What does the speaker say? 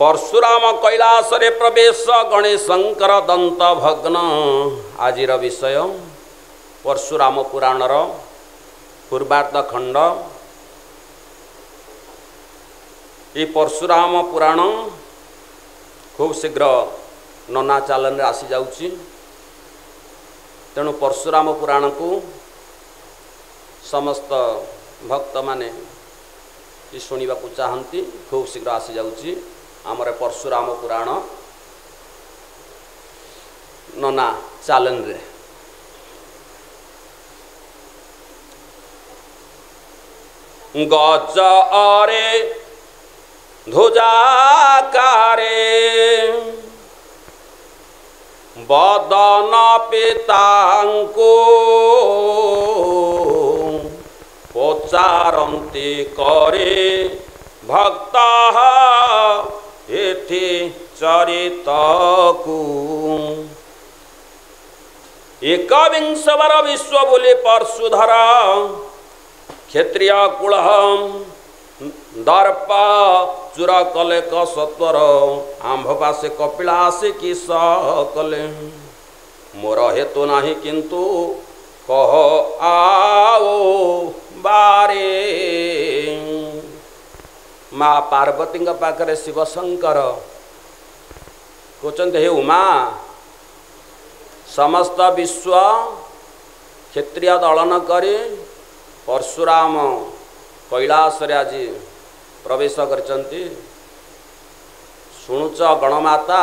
परशुराम कैलास रे प्रवेश गणेशंकर दंत भग्न आजिर विषय परशुराम पुराणर पूर्वार्ध खंड। ये परशुराम पुराण खूब शीघ्र नना चैनल आसी जाउची, तेणु परशुराम पुराण को समस्त भक्त माने शुणा चाहती खूब शीघ्र आसी जाउची। आमर परशुराम पुराण नना चैनल रे गज अरे ध्वजाकारे बदन पितांको पचारंती करे भक्त एठी चरितकु एकविंश वर विश्व बोले परशुधर क्षत्रिय कुल दर्प चूर कले कसत्वर आंभपासे कपिलासे कि कले मोर हेतु नाही किंतु कह आओ बारे। माँ पार्वती पाखरे शिव शंकर कहते हे उमा समस्त विश्व क्षत्रिय दलन करी परशुराम कैलास रे आज प्रवेश करचंती। शुणुच गणमाता